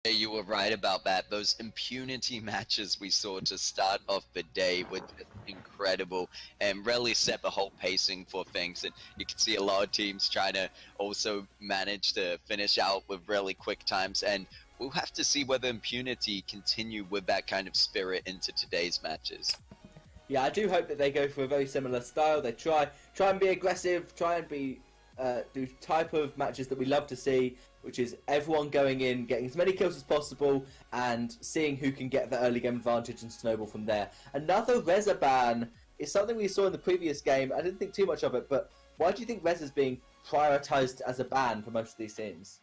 Yeah, you were right about that. Those Impunity matches we saw to start off the day were just incredible and really set the whole pacing for things. And you can see a lot of teams trying to also manage to finish out with really quick times. And we'll have to see whether Impunity continue with that kind of spirit into today's matches. Yeah, I do hope that they go for a very similar style. They try and be aggressive, try and be do type of matches that we love to see, which is everyone going in, getting as many kills as possible, and seeing who can get the early game advantage and snowball from there. Another Reza ban is something we saw in the previous game. I didn't think too much of it, but why do you think Reza's being prioritized as a ban for most of these teams?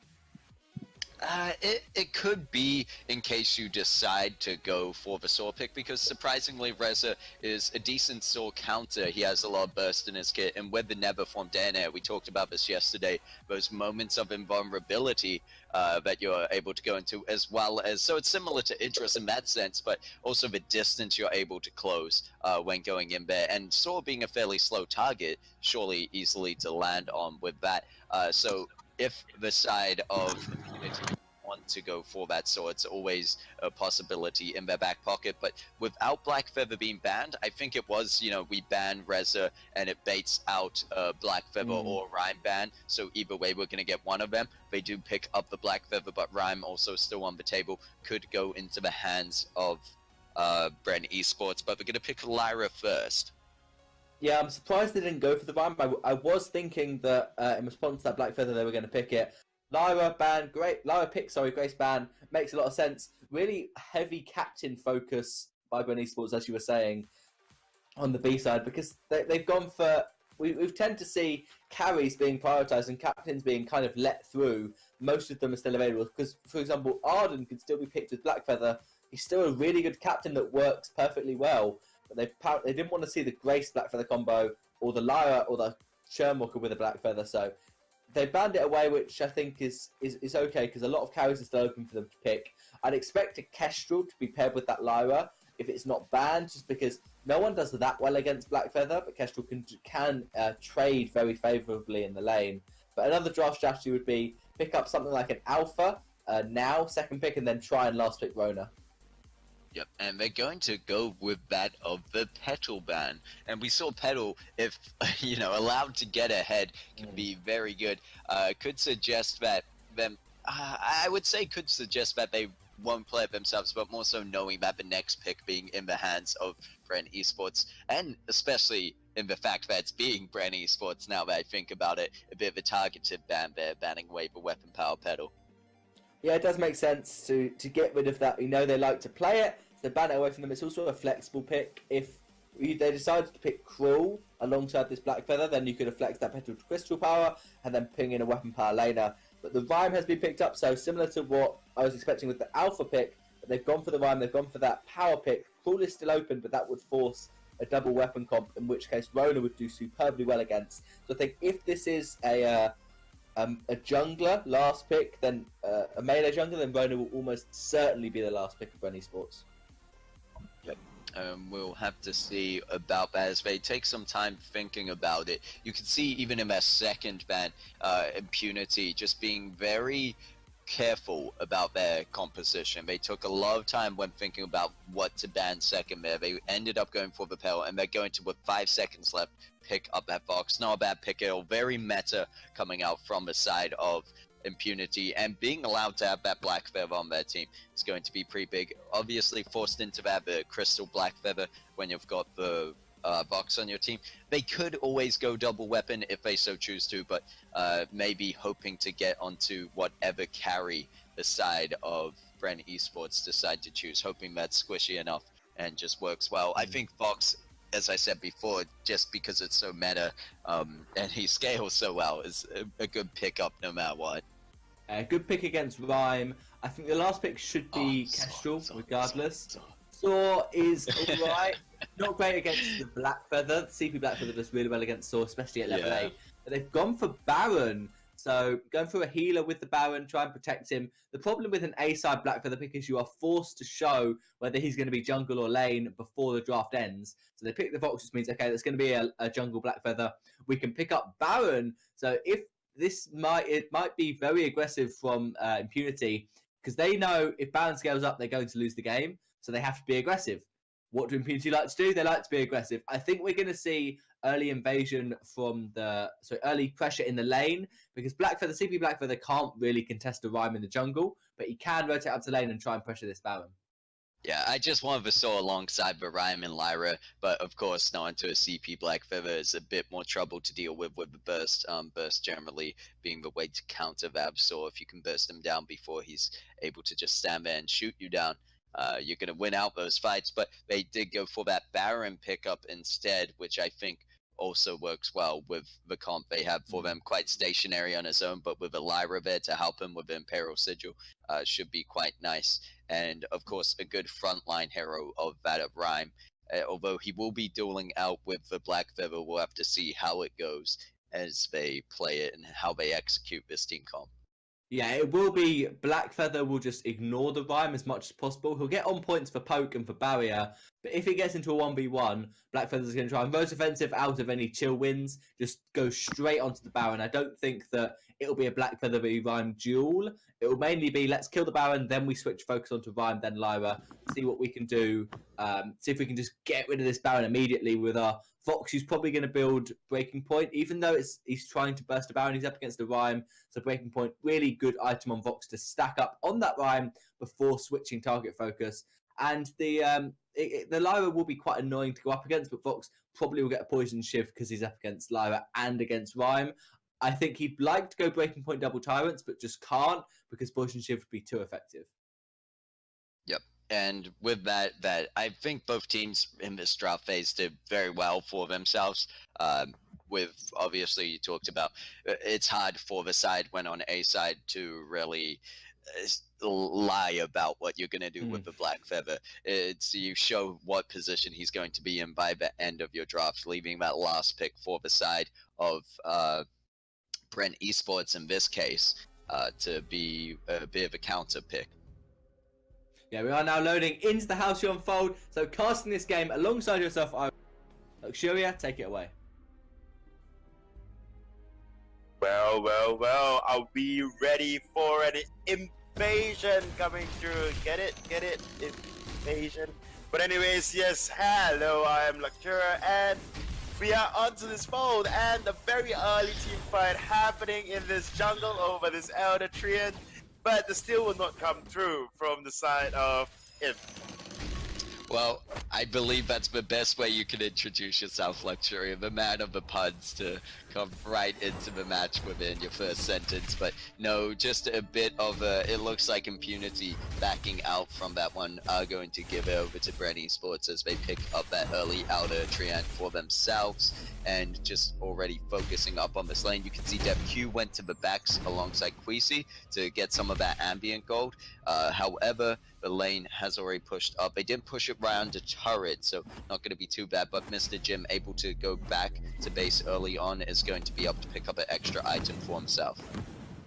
It could be in case you decide to go for the Saw pick, because surprisingly Reza is a decent Saw counter. He has a lot of burst in his kit, and with the Never formed air, we talked about this yesterday, those moments of invulnerability that you're able to go into, as well as, so it's similar to Idris in that sense, but also the distance you're able to close when going in there, and Saw being a fairly slow target, surely easily to land on with that. So if the side of Impunity want to go for that, so it's always a possibility in their back pocket. But without Black Feather being banned, I think it was, we ban Reza and it baits out Black Feather or Rhyme ban. So either way, we're going to get one of them. They do pick up the Black Feather, but Rhyme also still on the table, could go into the hands of Bren Esports. But we're going to pick Lyra first. Yeah, I'm surprised they didn't go for the Rhyme. I was thinking that in response to that Black Feather, they were going to pick it. Lyra ban, great. Lyra pick, sorry, Grace ban. Makes a lot of sense. Really heavy captain focus by Bren Esports, as you were saying, on the B side, because they've gone for. We've tend to see carries being prioritised and captains being kind of let through. Most of them are still available because, for example, Arden can still be picked with Black Feather. He's still a really good captain that works perfectly well. But they didn't want to see the Grace Black Feather combo or the Lyra or the Churnwalker with a Black Feather, so they banned it away, which I think is okay because a lot of carries are still open for them to pick. I'd expect a Kestrel to be paired with that Lyra if it's not banned, just because no one does that well against Black Feather, but Kestrel can trade very favourably in the lane. But another draft strategy would be pick up something like an Alpha now, second pick, and then try and last pick Rona. Yep, and they're going to go with that of the Petal ban. And we saw Petal, if, allowed to get ahead, can be very good. Could suggest that them, I would say could suggest that they won't play it themselves, but more so knowing that the next pick being in the hands of Bren Esports, and especially in the fact that it's being Bren Esports now that I think about it, a bit of a targeted ban there, banning away the weapon power Petal. Yeah, it does make sense to get rid of that. They like to play it, so ban it away from them. It's also a flexible pick. If they decided to pick Cruel alongside this Black Feather, then you could have flexed that Petal to Crystal Power and then ping in a weapon power laner. But the Rhyme has been picked up, so similar to what I was expecting with the Alpha pick, but they've gone for the Rhyme, they've gone for that power pick. Cruel is still open, but that would force a double weapon comp, in which case Rona would do superbly well against. So I think if this is a jungler last pick, then a melee jungler, then Rona will almost certainly be the last pick of Bren Esports. Yep. We'll have to see about that as they take some time thinking about it. You can see even in their second ban, Impunity just being very careful about their composition. They took a lot of time when thinking about what to ban second there. They ended up going for the Pell, and they're going to, with 5 seconds left, pick up that Fox. Not a bad pick at all. Very meta coming out from the side of Impunity, and being allowed to have that Black Feather on their team is going to be pretty big. Obviously forced into that the Crystal Black Feather when you've got the box on your team. They could always go double weapon if they so choose to, but maybe hoping to get onto whatever carry the side of Bren Esports decide to choose, hoping that's squishy enough and just works well. I think Fox, as I said before, just because it's so meta and he scales so well, is a good pickup no matter what. Good pick against Rhyme. I think the last pick should be Kestrel, regardless. Saw is alright. Not great against the Black Feather. The CP Black Feather does really well against Saw, especially at level 8. But they've gone for Baron. So going for a healer with the Baron, try and protect him. The problem with an A-side Black Feather pick is you are forced to show whether he's going to be jungle or lane before the draft ends. So they pick the Fox, which means, okay, there's going to be a jungle Black Feather. We can pick up Baron. So if it might be very aggressive from Impunity, because they know if Baron scales up, they're going to lose the game, so they have to be aggressive. What do Impunity like to do? They like to be aggressive. I think we're going to see early invasion early pressure in the lane, because CP Blackfeather can't really contest a Rhyme in the jungle, but he can rotate up to lane and try and pressure this Baron. Yeah, I just wanted to saw alongside Rhyme and Lyra, but of course, now into a CP Blackfeather is a bit more trouble to deal with the burst. Burst generally being the way to counter Vabsaur. If you can burst him down before he's able to just stand there and shoot you down, you're going to win out those fights. But they did go for that Baron pickup instead, which I think also works well with the comp they have for them. Quite stationary on his own, but with a Lyra there to help him with the Imperial Sigil, should be quite nice. And of course, a good frontline hero of that of Rhyme. Although he will be dueling out with the Blackfeather, we'll have to see how it goes as they play it and how they execute this team comp. Yeah, it will be Blackfeather will just ignore the Rhyme as much as possible. He'll get on points for poke and for barrier, but if it gets into a 1v1, Blackfeather's going to try and most offensive out of any chill wins, just go straight onto the Baron. I don't think that it'll be a Blackfeather v Rhyme duel. It will mainly be, let's kill the Baron, then we switch focus onto Rhyme, then Lyra, see what we can do, see if we can just get rid of this Baron immediately with our Vox, who's probably going to build Breaking Point, even though he's trying to burst a Baron, he's up against a Rhyme, so Breaking Point, really good item on Vox to stack up on that Rhyme before switching target focus. And the Lyra will be quite annoying to go up against, but Vox probably will get a Poison Shiv because he's up against Lyra and against Rhyme. I think he'd like to go Breaking Point double Tyrants, but just can't because Poison Shiv would be too effective. Yep. And with that, I think both teams in this draft phase did very well for themselves. With, obviously, you talked about, it's hard for the side when on A side to really lie about what you're going to do with the Blackfeather. It's you show what position he's going to be in by the end of your draft, leaving that last pick for the side of Bren Esports in this case to be a bit of a counter pick. Yeah, we are now loading into the House You Unfold. So casting this game alongside yourself, Luxuria, take it away. Well, are we ready for an invasion coming through? Get it? Invasion. But anyways, yes, hello, I am Luxuria, and we are onto this fold, and a very early team fight happening in this jungle over this Elder Treant. But the steal will not come through from the side of him. Well, I believe that's the best way you can introduce yourself, Luxuria, the man of the puns, to come right into the match within your first sentence. But no, just a bit of it looks like Impunity backing out from that one, going to give it over to Bren Esports as they pick up that early Elder Treant for themselves, and just already focusing up on this lane. You can see DevQ went to the backs alongside Queasy to get some of that ambient gold. However, the lane has already pushed up. They didn't push it around the turret, so not going to be too bad, but Mr. Jim able to go back to base early on is going to be up to pick up an extra item for himself.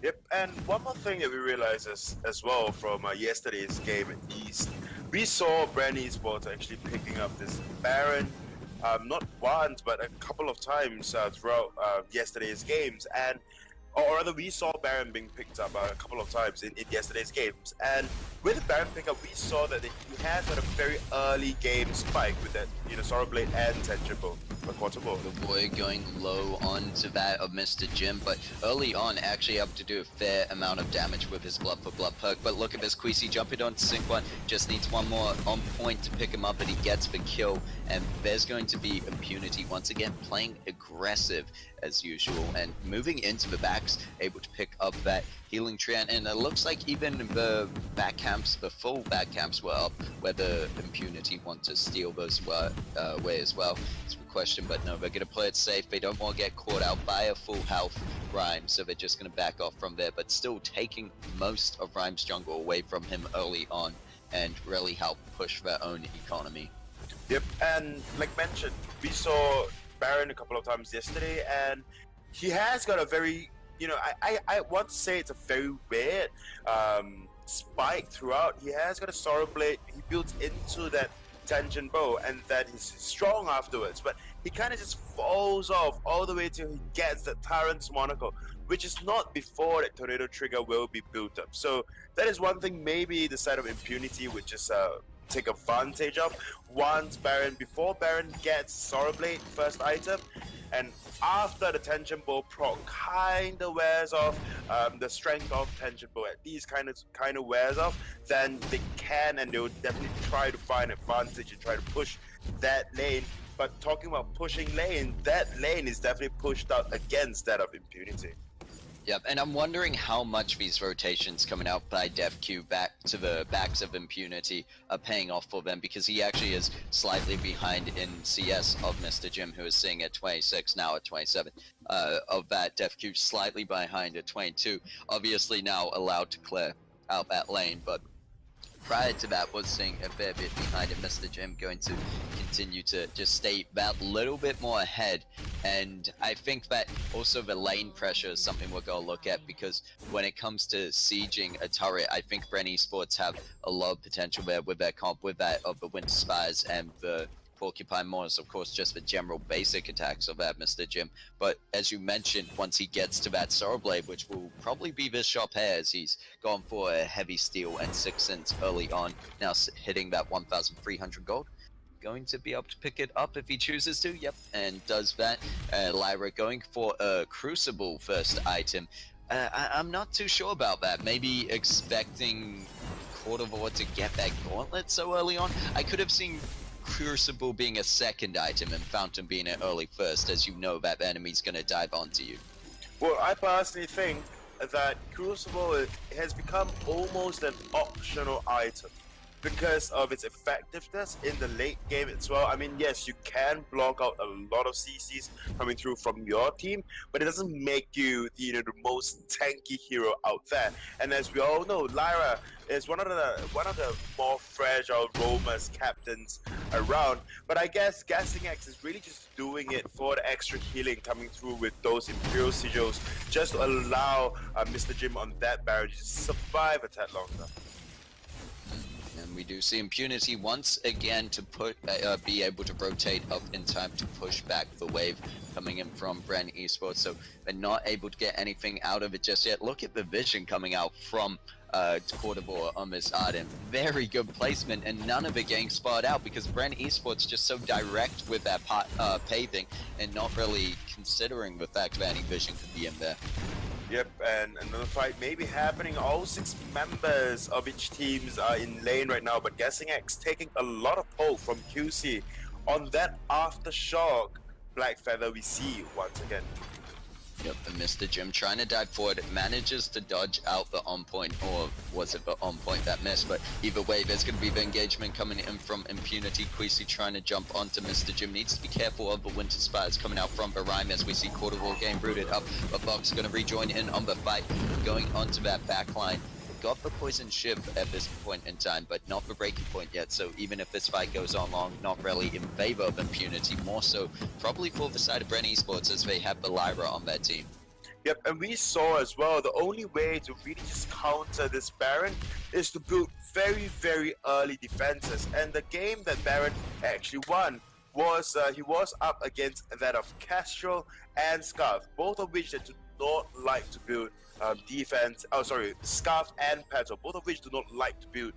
Yep, and one more thing that we realized as well from yesterday's game at East, we saw Bren Esports actually picking up this Baron, not once, but a couple of times throughout yesterday's games, and or rather we saw Baron being picked up a couple of times in yesterday's games, and with the Baron pickup we saw that he has got a very early game spike with that, Sorrow Blade and Tension Bow, or Quarter Bow. The boy going low onto that of Mr. Jim, but early on actually able to do a fair amount of damage with his Blood for Blood perk. But look at this, Queasy jumping on Sync 1, just needs one more on point to pick him up, and he gets the kill. And there's going to be Impunity once again playing aggressive as usual and moving into the backs, able to pick up that healing Treant. And it looks like even the back camps, the full back camps were up, whether Impunity want to steal those away as well. It's a question, but no, they're going to play it safe. They don't want to get caught out by a full health Rhyme, so they're just going to back off from there, but still taking most of Rhyme's jungle away from him early on and really help push their own economy. Yep, and like mentioned, we saw Baron a couple of times yesterday, and he has got a very, I want to say it's a very weird spike throughout. He has got a Sorrow Blade, he builds into that Tension Bow, and that he's strong afterwards, but he kind of just falls off all the way till he gets that Tyrant's Monocle. which is not before that tornado trigger will be built up. So that is one thing maybe the side of Impunity would just take advantage of. Before Baron gets Sorrow Blade first item, and after the Tension Bow proc kinda wears off, the strength of Tension Bow at least kind of wears off, then they can and they will definitely try to find advantage and try to push that lane. But talking about pushing lane, that lane is definitely pushed out against that of Impunity. Yep, and I'm wondering how much these rotations coming out by DevQ back to the backs of Impunity are paying off for them, because he actually is slightly behind in CS of Mr. Jim, who is sitting at 26, now at 27. Of that, DevQ slightly behind at 22. Obviously now allowed to clear out that lane, but prior to that was seeing a fair bit behind it. Mr. Jim going to continue to just stay that little bit more ahead, and I think that also the lane pressure is something we're going to look at, because when it comes to sieging a turret, I think Bren Esports have a lot of potential there with their comp, with that of the Winter Spires and the Porcupine Mortars, of course, just the general basic attacks of that Mr. Jim. But as you mentioned, once he gets to that Sorrow Blade, which will probably be this shop here, as he's gone for a heavy steel and 6 cents early on, now hitting that 1,300 gold. Going to be able to pick it up if he chooses to, yep, and does that. Lyra going for a Crucible first item. I'm not too sure about that. Maybe expecting Court of War to get that gauntlet so early on. I could have seen Crucible being a second item and Fountain being an early first, as you know that the enemy's going to dive onto you. Well, I personally think that Crucible has become almost an optional item because of its effectiveness in the late game as well. I mean, yes, you can block out a lot of CCs coming through from your team, but it doesn't make you, the most tanky hero out there. And as we all know, Lyra is one of the more fragile roamers captains around. But I guess Gassing X is really just doing it for the extra healing coming through with those Imperial Sigils, just to allow Mr. Jim on that barrier to survive a tad longer. And we do see Impunity once again to be able to rotate up in time to push back the wave coming in from Bren Esports. So they're not able to get anything out of it just yet. Look at the vision coming out from Court of War on this Arden. Very good placement, and none of it getting spotted out because Bren Esports just so direct with that paving and not really considering the fact that any vision could be in there. Yep, and another fight may be happening. All 6 members of each teams are in lane right now, but Guessing X taking a lot of pull from QC. On that aftershock, Black Feather we see once again. Yep, and Mr. Jim trying to dive forward, manages to dodge out the on point, or was it the on point that missed? But either way, there's going to be the engagement coming in from Impunity. Queasy trying to jump onto Mr. Jim. Needs to be careful of the Winter Spires coming out from the Rhyme as we see Court of War getting rooted up. But Box going to rejoin in on the fight, going onto that back line. Got the poison ship at this point in time, but not the breaking point yet. So even if this fight goes on long, not really in favor of Impunity, more so probably for the side of Bren Esports as they have the Lyra on their team. Yep, and we saw as well, the only way to really just counter this Baron is to build very, very early defenses. And the game that Baron actually won was, he was up against that of Castrol and Scarf, both of which that do not like to build Scarf and Petal, both of which do not like to build,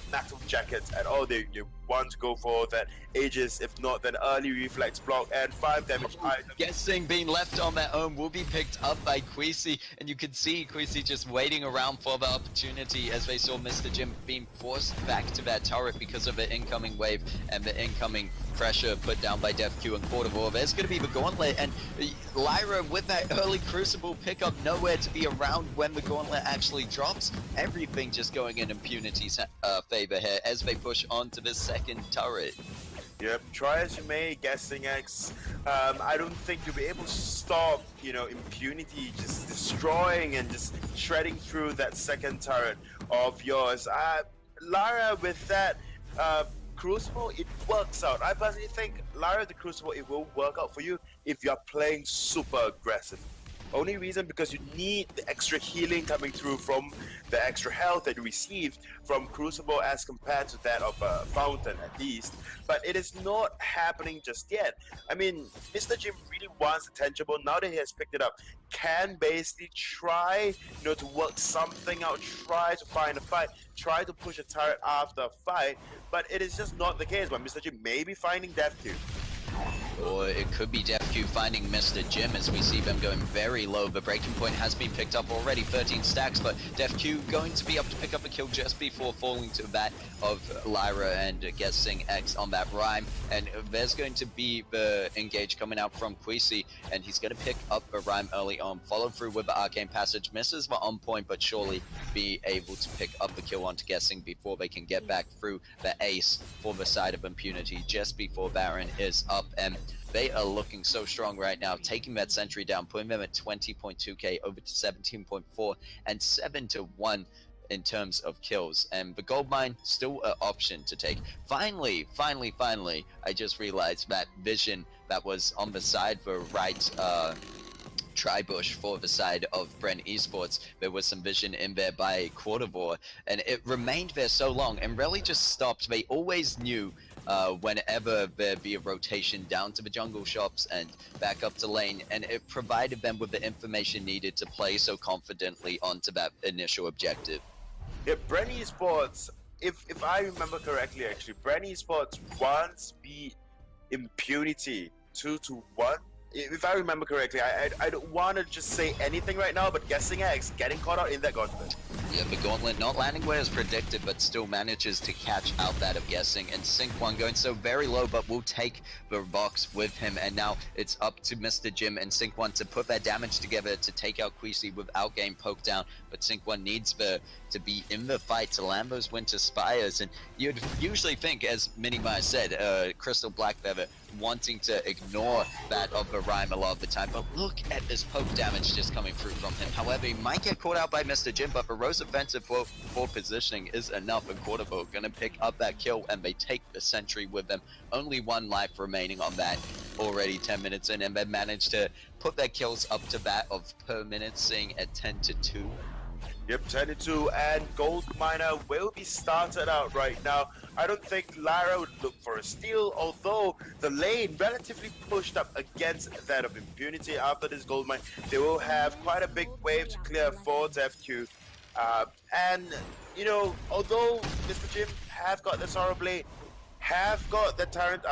metal jackets at all. They want to go for that Aegis, if not then early reflex block and 5 damage items. Guessing being left on their own will be picked up by Queasy, and you can see Queasy just waiting around for the opportunity as they saw Mr. Jim being forced back to that turret because of the incoming wave and the incoming pressure put down by DevQ and Court of War. There's going to be the gauntlet, and Lyra with that early Crucible pickup, nowhere to be around when the gauntlet actually drops. Everything just going in Impunity's favor here as they push on to the second turret. Yep, try as you may, Guessing X. I don't think you'll be able to stop, Impunity just destroying and just shredding through that second turret of yours. Lyra with that Crucible, it works out. I personally think Lyra the Crucible, it will work out for you if you're playing super aggressive. Only reason because you need the extra healing coming through from the extra health that you received from Crucible as compared to that of Fountain at least. But it is not happening just yet. I mean, Mr. Jim really wants the tangible. Now that he has picked it up, can basically try, to work something out, try to find a fight, try to push a turret after a fight, but it is just not the case. But Mr. Jim may be finding Death Cube. Or it could be DefQ finding Mr. Jim as we see them going very low. The breaking point has been picked up already, 13 stacks, but DefQ going to be able to pick up a kill just before falling to that of Lyra and guessing X on that rhyme. And there's going to be the engage coming out from Quisi, and he's going to pick up the rhyme early on, follow through with the arcane passage, misses the on point, but surely be able to pick up the kill onto guessing before they can get back through the ace for the side of Impunity just before Baron is up. And they are looking so strong right now, taking that sentry down, putting them at 20.2k over to 17.4 and 7-1 in terms of kills. And the gold mine still an option to take. Finally, I just realized that vision that was on the side, the right tri-bush for the side of Bren Esports, there was some vision in there by Quartervore, and it remained there so long and really just stopped. They always knew whenever there'd be a rotation down to the jungle shops and back up to lane, and it provided them with the information needed to play so confidently onto that initial objective. Yeah, Bren Esports, if I remember correctly, actually, Bren Esports once beat Impunity 2-1. If I remember correctly, I don't want to just say anything right now, but guessing X getting caught out in that gauntlet. Yeah, the gauntlet not landing where as predicted, but still manages to catch out that of guessing. And Sync 1 going so very low, but will take the box with him. And now it's up to Mr. Jim and Sync 1 to put that damage together to take out Quisi without getting poked down. But Sync 1 needs to be in the fight to land those Winter Spires. And you'd usually think, as Minimai said, Crystal Blackfeather wanting to ignore that of the rhyme a lot of the time, but look at this poke damage just coming through from him. However, he might get caught out by Mr. Jim, but the Rose offensive for positioning is enough, and Quartervore gonna pick up that kill, and they take the sentry with them. Only one life remaining on that, already 10 minutes in, and they managed to put their kills up to that of per minute, seeing at 10-2. Yep, 10-2, and Gold Miner will be started out right now. I don't think Lyra would look for a steal, although the lane relatively pushed up against that of Impunity after this Gold Mine. They will have quite a big wave to clear for DefQ. And, although Mr. Jim have got the Sorrow Blade, have got the Tyrant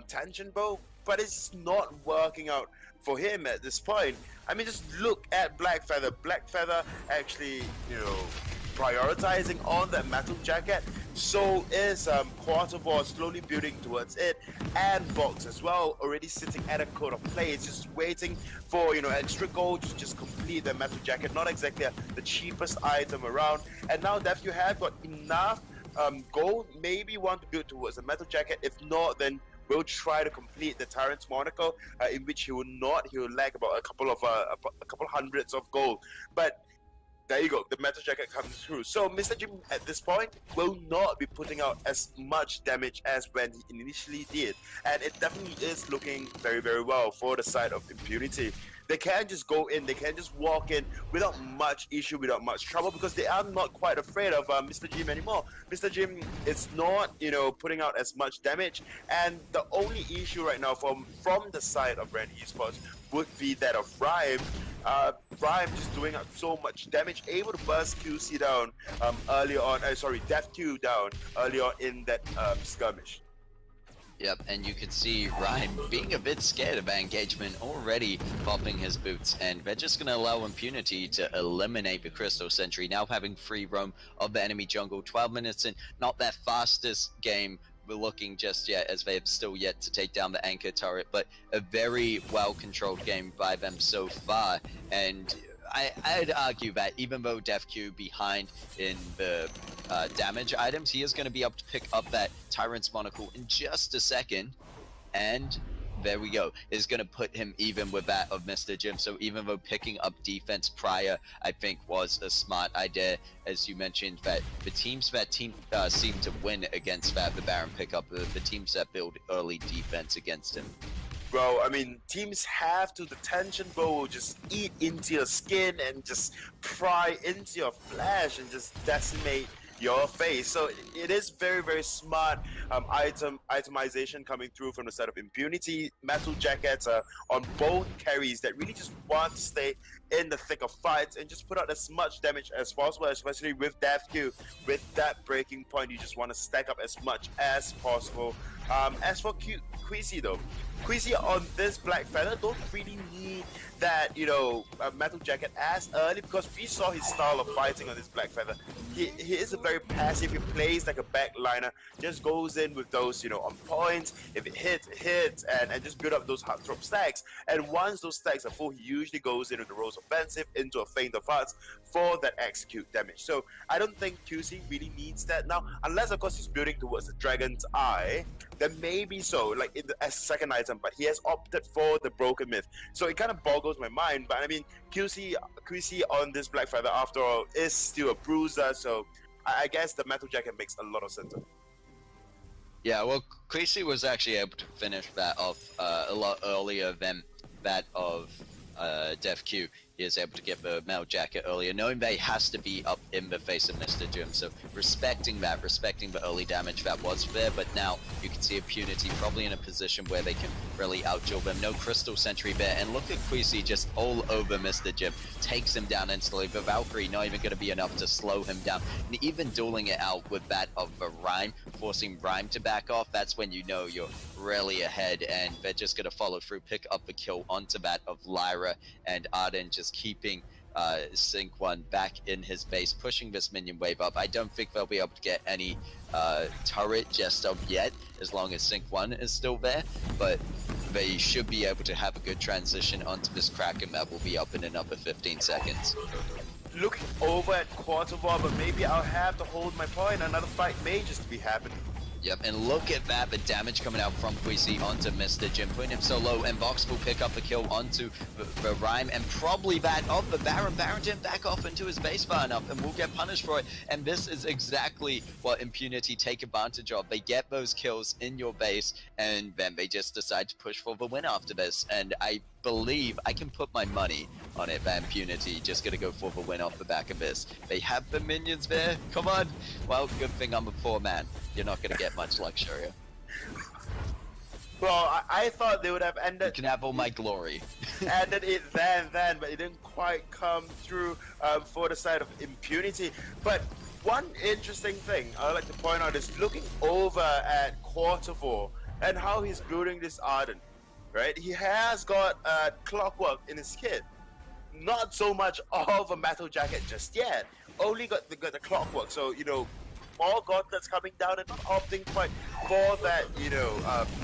Tangent Bow, but it's not working out for him at this point. I mean, just look at Blackfeather. Blackfeather actually, prioritizing on that metal jacket. So is Quartervore slowly building towards it, and Vox as well, already sitting at a coat of play. It's just waiting for extra gold to just complete the metal jacket. Not exactly the cheapest item around. And now that you have got enough gold, maybe want to build towards the metal jacket. If not, then will try to complete the Tyrant's Monaco, in which he will lag about a couple hundreds of gold. But there you go, the metal jacket comes through. So Mr. Jim at this point will not be putting out as much damage as when he initially did, and it definitely is looking very, very well for the side of Impunity. They can just go in, they can just walk in without much issue, without much trouble, because they are not quite afraid of Mr. Jim anymore. Mr. Jim is not, putting out as much damage, and the only issue right now from the side of Bren Esports would be that of Rhyme. Rhyme just doing out so much damage, able to burst QC down earlier on, DefQ down earlier on in that skirmish. Yep, and you could see Ryan being a bit scared of that engagement, already popping his boots, and they're just going to allow Impunity to eliminate the Crystal Sentry, now having free roam of the enemy jungle. 12 minutes in, not that fastest game we're looking just yet, as they have still yet to take down the anchor turret, but a very well-controlled game by them so far. And I'd argue that even though DefQ behind in the damage items, he is going to be able to pick up that Tyrant's Monocle in just a second, and there we go. Is going to put him even with that of Mr. Jim. So even though picking up defense prior, I think, was a smart idea, as you mentioned, that the teams that seem to win against that, the Baron pickup, the teams that build early defense against him. bro. I mean, teams have to. The tension, bro, will just eat into your skin and just pry into your flesh and just decimate your face. So it is very, very smart itemization coming through from the side of Impunity. Metal Jackets on both carries that really just want to stay in the thick of fights and just put out as much damage as possible, especially with DevQ. With that breaking point, you just want to stack up as much as possible. As for Queasy though, Queasy on this Black Feather don't really need that, Metal Jacket as early, because we saw his style of fighting on this Black Feather. He is a very passive. He plays like a backliner, just goes in with those, on points. If it hits, it hits, and just build up those heartthrob stacks. And once those stacks are full, he usually goes into the Rose Offensive, into a Feint of Hearts for that execute damage. So I don't think QC really needs that now, unless of course he's building towards the Dragon's Eye. Then maybe so, like as second item, but he has opted for the Broken Myth. So it kind of boggles my mind, but I mean, QC on this Black Feather, after all, is still a bruiser, so I guess the Metal Jacket makes a lot of sense. Yeah, well, QC was actually able to finish that off a lot earlier than that of DevQ. He is able to get the Metal Jacket earlier, knowing that he has to be up in the face of Mr. Jim. So respecting the early damage that was there, but now you can see Impunity probably in a position where they can really outduel them. No Crystal Sentry there, and look at Queasy just all over Mr. Jim. Takes him down instantly. The Valkyrie not even going to be enough to slow him down. And even dueling it out with that of the Rhyme, forcing Rhyme to back off, that's when you know you're really ahead, and they're just going to follow through, pick up the kill onto that of Lyra, and Arden just keeping Sync 1 back in his base, pushing this minion wave up. I don't think they'll be able to get any turret just of yet, as long as Sync 1 is still there, but they should be able to have a good transition onto this Kraken that will be up in another 15 seconds. Looking over at Quarter War, but maybe I'll have to hold my point. Another fight may just be happening. Yep, and look at that, the damage coming out from Queasy onto Mr. Jim, putting him so low, and Vox will pick up the kill onto the Rhyme, and probably that of the Baron. Baron didn't back off into his base far enough, and will get punished for it, and this is exactly what Impunity take advantage of. They get those kills in your base, and then they just decide to push for the win after this, and I believe I can put my money on it that Impunity just gonna go for the win off the back of this. They have the minions there, come on! Well, good thing I'm a poor man. You're not gonna get much Luxuria. Well, I thought they would have ended... You can have all my glory. Ended it then, but it didn't quite come through for the side of Impunity. But one interesting thing I'd like to point out is looking over at Quartervore and how he's building this Arden. Right, he has got Clockwork in his kit. Not so much of a Metal Jacket just yet. Only got the Clockwork. So more gauntlets coming down and not opting quite for that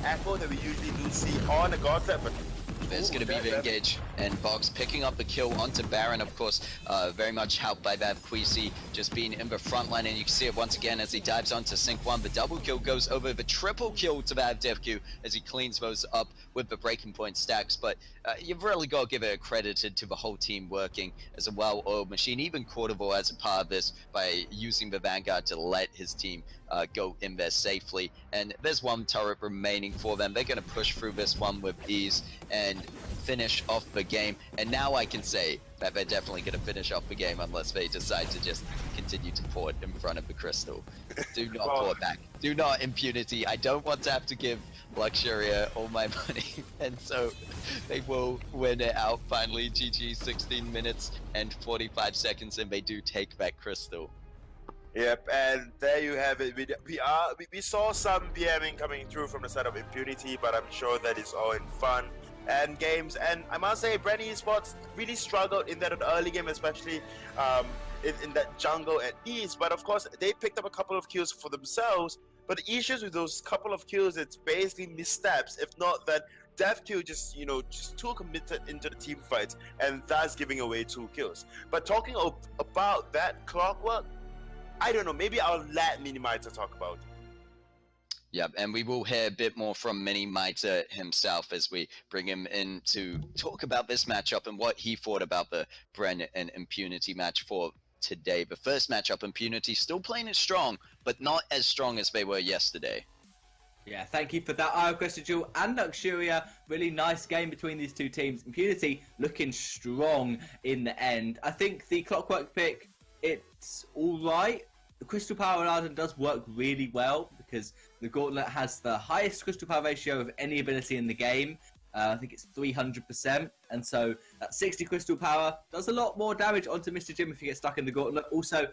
echo that we usually do see on a gauntlet. But there's going to be the engage, and Vox picking up the kill onto Baron, of course, very much helped by that Queasy just being in the front line, and you can see it once again as he dives onto Sync 1. The double kill goes over the triple kill to that DevQ as he cleans those up with the breaking point stacks, but you've really got to give it accredited to the whole team working as a well-oiled machine, even Quartervore as a part of this by using the Vanguard to let his team go in there safely. And there's one turret remaining for them. They're going to push through this one with ease and finish off the game. And now I can say that they're definitely going to finish off the game unless they decide to just continue to port in front of the crystal. Do not port back. Do not Impunity. I don't want to have to give Luxuria all my money. And so they will win it out finally. GG, 16 minutes and 45 seconds, and they do take that crystal. Yep, and there you have it. We saw some BMing coming through from the side of Impunity, but I'm sure that is all in fun and games. And I must say, Bren Esports really struggled in that early game, especially in that jungle at East. But of course, they picked up a couple of kills for themselves. But the issues with those couple of kills, it's basically missteps. If not that, DevQ just too committed into the team fights, and thus giving away 2 kills. But talking about that Clockwork, I don't know, maybe I'll let Minimizer talk about it. Yep, and we will hear a bit more from Minimizer himself as we bring him in to talk about this matchup and what he thought about the Bren and Impunity match for today. The first matchup, Impunity still playing it strong, but not as strong as they were yesterday. Yeah, thank you for that, Iroquest and Luxuria. Really nice game between these two teams. Impunity looking strong in the end. I think the Clockwork pick, it's all right. The Crystal Power and Arden does work really well because the Gauntlet has the highest Crystal Power ratio of any ability in the game. I think it's 300%. And so that 60 Crystal Power does a lot more damage onto Mr. Jim if you get stuck in the Gauntlet. Also,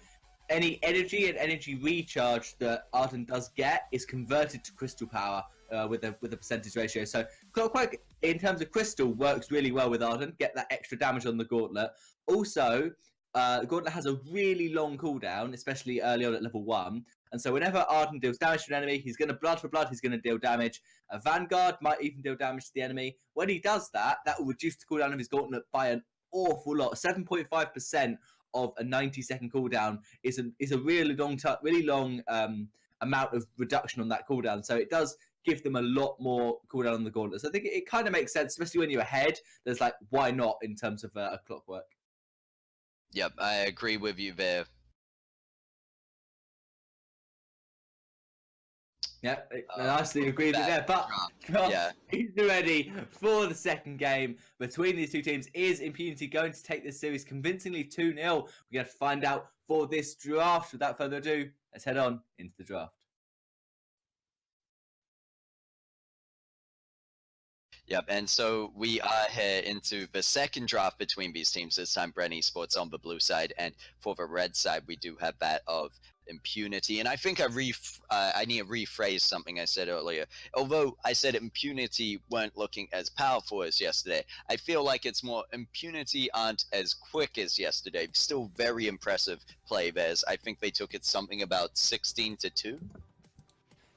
any energy and energy recharge that Arden does get is converted to Crystal Power with a percentage ratio. So Clockwork, in terms of Crystal, works really well with Arden. Get that extra damage on the Gauntlet. Also, the Gauntlet has a really long cooldown, especially early on at level 1. And so whenever Arden deals damage to an enemy, he's going to blood for blood, he's going to deal damage. A Vanguard might even deal damage to the enemy. When he does that, that will reduce the cooldown of his Gauntlet by an awful lot. 7.5% of a 90-second cooldown is a really long amount of reduction on that cooldown. So it does give them a lot more cooldown on the Gauntlet. So I think it kind of makes sense, especially when you're ahead. There's like, why not in terms of a Clockwork? Yep, I agree with you there. Yeah, nicely agreed with there. But he's ready for the second game between these two teams. Is Impunity going to take this series convincingly 2-0? We're going to have to find out for this draft. Without further ado, let's head on into the draft. Yep, and so we are here into the second draft between these teams. This time, Bren Esports on the blue side, and for the red side, we do have that of Impunity. And I think I need to rephrase something I said earlier. Although I said Impunity weren't looking as powerful as yesterday, I feel like it's more Impunity aren't as quick as yesterday. Still very impressive play theirs. I think they took it something about 16-2.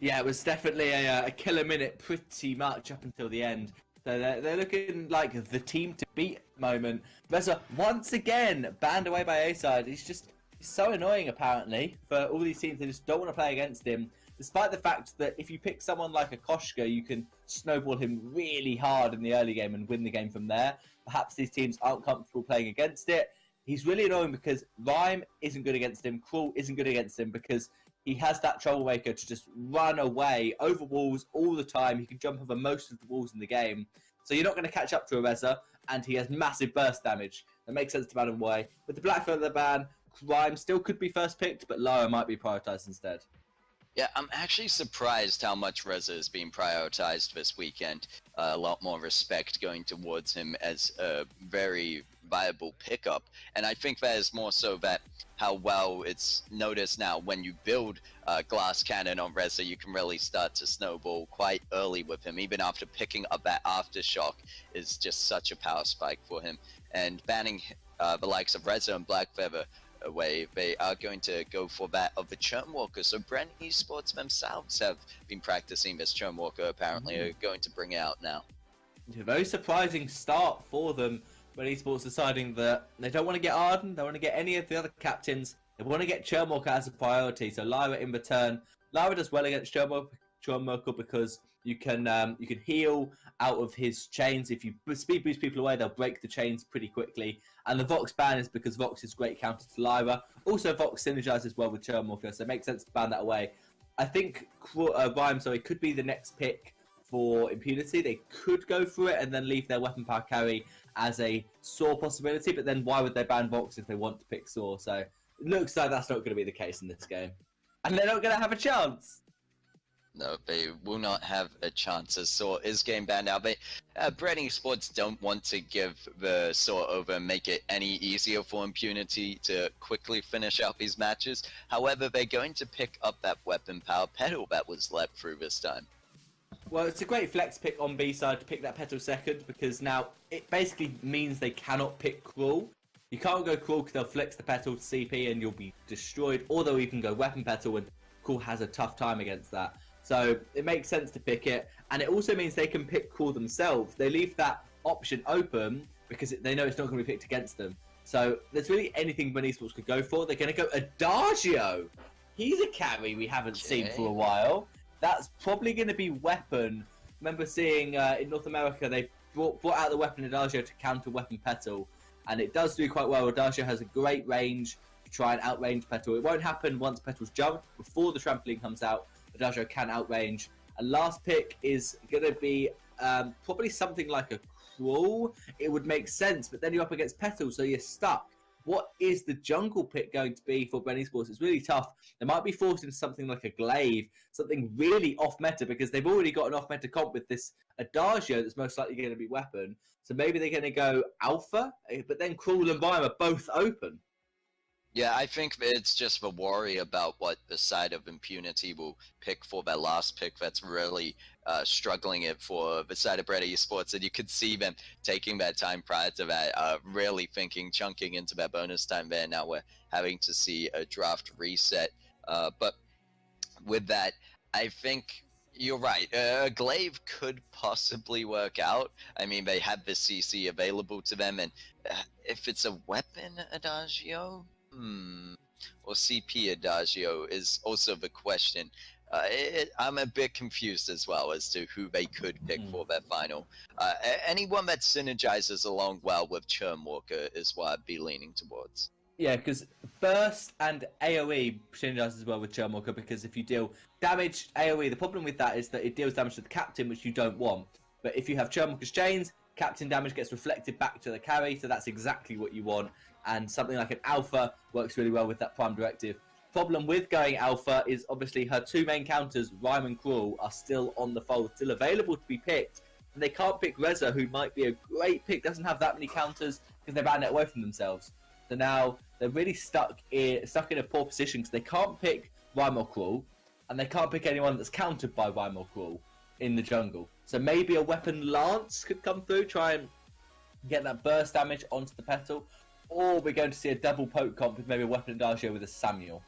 Yeah, it was definitely a killer minute pretty much up until the end. So they're looking like the team to beat moment. Reza, once again, banned away by A-side. He's so annoying, apparently, for all these teams. They just don't want to play against him, despite the fact that if you pick someone like a Koshka, you can snowball him really hard in the early game and win the game from there. Perhaps these teams aren't comfortable playing against it. He's really annoying because Rhyme isn't good against him. Cruel isn't good against him because he has that troublemaker to just run away over walls all the time. He can jump over most of the walls in the game. So you're not going to catch up to a Reza, and he has massive burst damage. It makes sense to ban him away. With the Black Feather ban, Rhyme still could be first picked, but Lara might be prioritized instead. Yeah, I'm actually surprised how much Reza is being prioritized this weekend. A lot more respect going towards him as a very viable pickup. And I think that is more so that how well it's noticed now when you build Glass Cannon on Reza, you can really start to snowball quite early with him. Even after picking up that Aftershock is just such a power spike for him. And banning the likes of Reza and Black Feather away, they are going to go for that of the Churnwalker. So Bren Esports themselves have been practicing this Churnwalker, apparently are going to bring it out now. A very surprising start for them. Bren Esports deciding that they don't want to get Arden, they don't want to get any of the other captains, they want to get Churnwalker as a priority. So Lyra in return. Lyra does well against Churnwalker because you can heal out of his chains. If you speed boost people away, they'll break the chains pretty quickly. And the Vox ban is because Vox is great counter to Lyra. Also, Vox synergizes well with Churnwalker, so it makes sense to ban that away. I think Rhyme, could be the next pick for Impunity. They could go through it and then leave their weapon power carry as a Saw possibility, but then why would they ban Vox if they want to pick Saw? So it looks like that's not going to be the case in this game. And they're not going to have a chance. No, they will not have a chance as Saw is game banned now. But Bren Esports don't want to give the Saw over and make it any easier for Impunity to quickly finish out these matches. However, they're going to pick up that weapon power pedal that was let through this time. Well, it's a great flex pick on B side to pick that petal second, because now it basically means they cannot pick Cruel. You can't go Cruel because they'll flex the petal to CP and you'll be destroyed, or they'll even go weapon petal and Cruel has a tough time against that. So it makes sense to pick it, and it also means they can pick Cruel themselves. They leave that option open because they know it's not going to be picked against them. So there's really anything Bren Esports could go for. They're going to go Adagio. He's a carry we haven't seen for a while. That's probably going to be weapon. Remember seeing in North America, they brought out the weapon Adagio to counter weapon Petal. And it does do quite well. Adagio has a great range to try and outrange Petal. It won't happen once Petal's jumped. Before the trampoline comes out, Adagio can outrange And last pick is going to be probably something like a Crawl. It would make sense, but then you're up against Petal, so you're stuck. What is the jungle pick going to be for Bren Esports? It's really tough. They might be forced into something like a Glaive, something really off-meta, because they've already got an off-meta comp with this Adagio that's most likely going to be weapon. So maybe they're going to go Alpha, but then Crawl and Vime are both open. Yeah, I think it's just the worry about what the side of Impunity will pick for that last pick that's really struggling it for the side of Bren Esports. And you could see them taking that time prior to that, really thinking, chunking into that bonus time there. Now we're having to see a draft reset. But with that, I think you're right. Glaive could possibly work out. I mean, they have the CC available to them. And if it's a weapon Adagio... or CP Adagio is also the question. I'm a bit confused as well as to who they could pick for their final. Anyone that synergizes along well with Churnwalker is what I'd be leaning towards. Yeah, because Burst and AoE synergizes well with Churnwalker, because if you deal damage AoE, the problem with that is that it deals damage to the captain, which you don't want. But if you have Churnwalker's chains, captain damage gets reflected back to the carry, so that's exactly what you want. And something like an Alpha works really well with that Prime Directive. Problem with going Alpha is obviously her two main counters, Rhyme and Crawl, are still on the fold, still available to be picked. And they can't pick Reza, who might be a great pick, doesn't have that many counters because they're batting it away from themselves. So now they're really stuck in a poor position because they can't pick Rhyme or Crawl, and they can't pick anyone that's countered by Rhyme or Crawl in the jungle. So maybe a weapon Lance could come through, try and get that burst damage onto the Petal. Or we're going to see a double poke comp with maybe a weapon Adagio with a Samuel.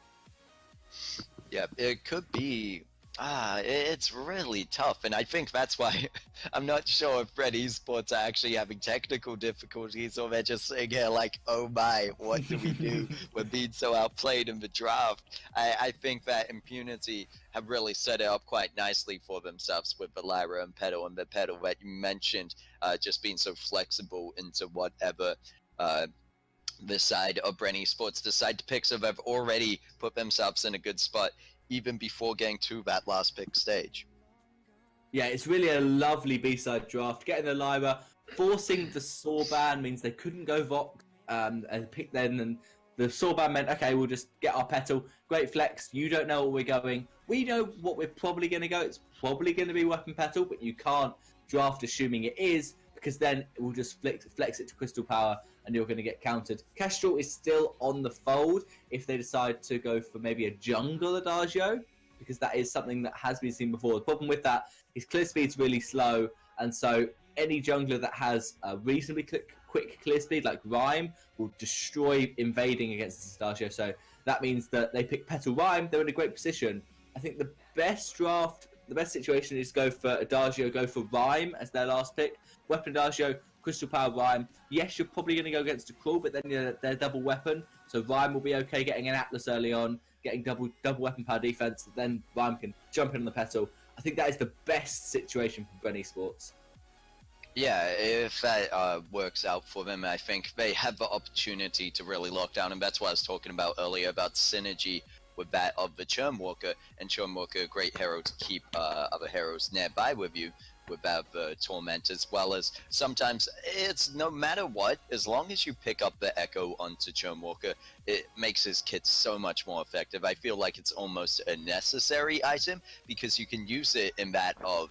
Yeah, it could be. It's really tough, and I think that's why I'm not sure if Bren Esports are actually having technical difficulties, or they're just sitting here like, oh my, what do we do? We're being so outplayed in the draft. I think that Impunity have really set it up quite nicely for themselves with the Lyra and Petal, and the Petal that you mentioned, just being so flexible into whatever the side of Bren Esports decide to pick, so they've already put themselves in a good spot even before getting to that last pick stage. Yeah, it's really a lovely B-side draft. Getting the Lyra, forcing the Sorban means they couldn't go Vox and pick then, and the Sorban meant, okay, we'll just get our Petal. Great flex, you don't know what we're going. We know what we're probably going to go. It's probably going to be Weapon Petal, but you can't draft assuming it is, because then it will just flex it to Crystal Power and you're going to get countered. Kestrel is still on the fold if they decide to go for maybe a jungle Adagio, because that is something that has been seen before. The problem with that is clear speed's really slow, and so any jungler that has a reasonably quick clear speed, like Rhyme, will destroy invading against this Adagio. So that means that they pick Petal Rhyme, they're in a great position. I think the best draft, the best situation is go for Adagio, go for Rhyme as their last pick. Weapon Adagio, Crystal Power Rhyme. Yes, you're probably going to go against a Crawl, but then they're double weapon. So Rhyme will be okay getting an Atlas early on, getting double weapon power defense. Then Rhyme can jump in on the Petal. I think that is the best situation for Bren Esports. Yeah, if that works out for them, I think they have the opportunity to really lock down, and that's what I was talking about earlier about synergy with that of the Churnwalker, and Churnwalker, a great hero to keep other heroes nearby with you, without the Torment, as well as sometimes it's no matter what, as long as you pick up the Echo onto Churnwalker, it makes his kit so much more effective. I feel like it's almost a necessary item because you can use it in that of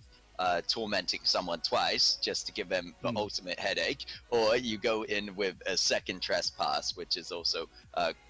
tormenting someone twice just to give them the ultimate headache, or you go in with a second trespass, which is also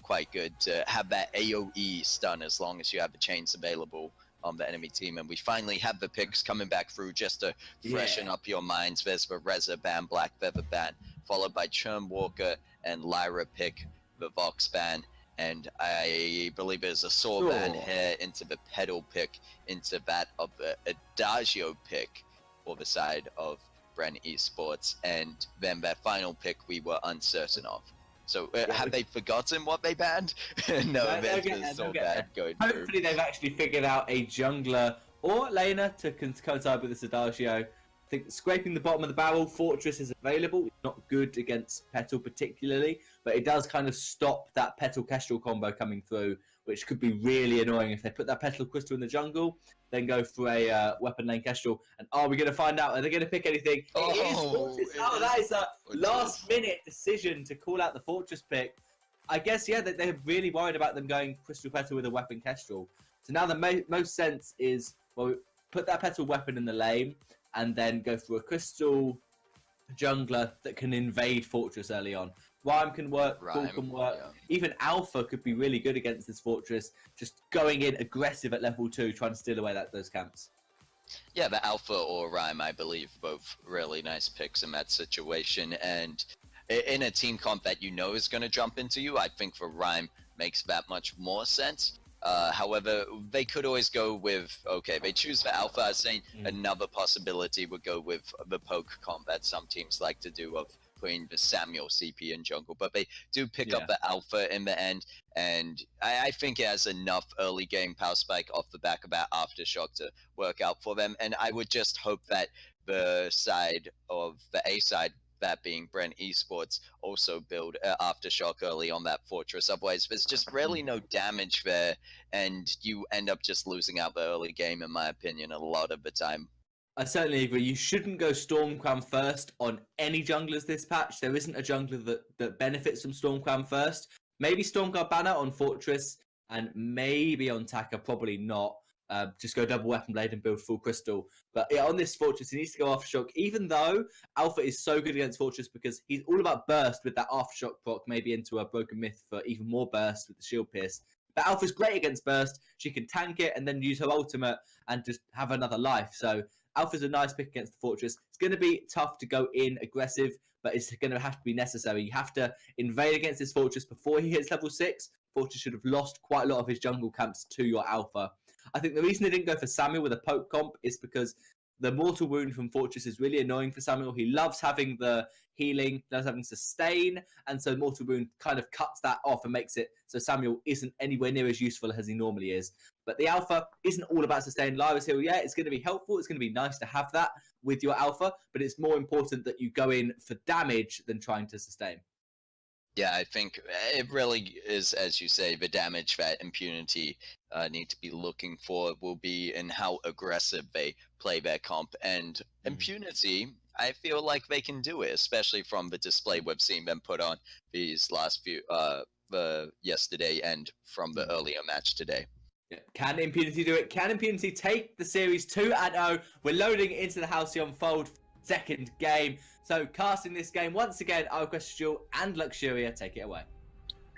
quite good to have that AoE stun as long as you have the chains available on the enemy team. And we finally have the picks coming back through just to freshen up your minds. There's the Reza ban, Black Feather ban, followed by Churnwalker and Lyra pick, the Vox ban, and I believe there's a Saw ban here into the Petal pick, into that of the Adagio pick for the side of Bren Esports, and then that final pick we were uncertain of. So have they forgotten what they banned? No, there's the Saw ban going through. Hopefully they've actually figured out a jungler or laner to coincide with this Adagio. I think scraping the bottom of the barrel, Fortress is available. It's not good against Petal particularly, but it does kind of stop that Petal Kestrel combo coming through which could be really annoying if they put that Petal Crystal in the jungle, then go for a weapon lane Kestrel. And are we going to find out? Are they going to pick anything? That is a last-minute decision to call out the Fortress pick. I guess, yeah, they're really worried about them going Crystal Petal with a weapon Kestrel. So now the most sense is, well, put that Petal weapon in the lane and then go for a Crystal jungler that can invade Fortress early on. Rhyme can work, Bull can work. Yeah. Even Alpha could be really good against this Fortress, just going in aggressive at level 2, trying to steal away those camps. Yeah, the Alpha or Rhyme, I believe, both really nice picks in that situation. And in a team comp that you know is going to jump into you, I think for Rhyme makes that much more sense. However, they could always go with, okay, they choose the Alpha. I was saying another possibility would go with the poke comp that some teams like to do of putting the Samuel CP in jungle, but they do pick up the Alpha in the end, and I think it has enough early game power spike off the back of that Aftershock to work out for them, and I would just hope that the side of the A side, that being Bren Esports, also build Aftershock early on that Fortress. Otherwise, there's just really no damage there, and you end up just losing out the early game, in my opinion, a lot of the time. I certainly agree. You shouldn't go Stormcrown first on any junglers this patch. There isn't a jungler that benefits from Stormcrown first. Maybe Stormguard Banner on Fortress, and maybe on Taka, probably not. Just go double weapon blade and build full crystal. But yeah, on this Fortress, he needs to go Aftershock, even though Alpha is so good against Fortress because he's all about burst with that Aftershock proc, maybe into a Broken Myth for even more burst with the Shield Pierce. But Alpha's great against burst. She can tank it and then use her ultimate and just have another life. So Alpha's a nice pick against the Fortress. It's going to be tough to go in aggressive, but it's going to have to be necessary. You have to invade against this Fortress before he hits level 6. Fortress should have lost quite a lot of his jungle camps to your Alpha. I think the reason they didn't go for Samuel with a poke comp is because the Mortal Wound from Fortress is really annoying for Samuel. He loves having the healing, loves having sustain, and so Mortal Wound kind of cuts that off and makes it so Samuel isn't anywhere near as useful as he normally is. But the Alpha isn't all about sustain. Lyra's Heal, yeah, it's going to be helpful. It's going to be nice to have that with your Alpha, but it's more important that you go in for damage than trying to sustain. Yeah, I think it really is, as you say, the damage that Impunity need to be looking for will be in how aggressive they play their comp. And Impunity, I feel like they can do it, especially from the display we've seen them put on these last few, yesterday and from the earlier match today. Can Impunity do it? Can Impunity take the series 2-0? We're loading into the Halcyon Fold second game. So casting this game once again, Alquestial and Luxuria, take it away.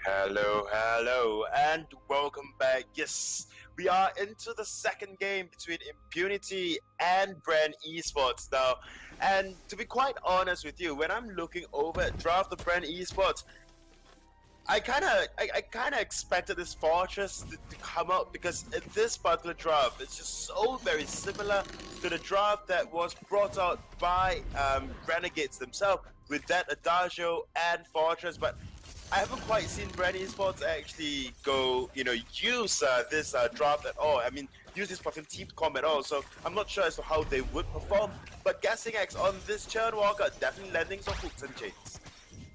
Hello, and welcome back. Yes, we are into the second game between Impunity and Bren Esports now. And to be quite honest with you, when I'm looking over at draft of Bren Esports, I kind of expected this Fortress to come out because in this particular draft, it's just so very similar to the draft that was brought out by Renegades themselves with that Adagio and Fortress. But I haven't quite seen Bren Esports actually go, use this draft at all. I mean, use this fucking team comp at all. So I'm not sure as to how they would perform. But Guessing X on this Churnwalker definitely landing some hooks and chains.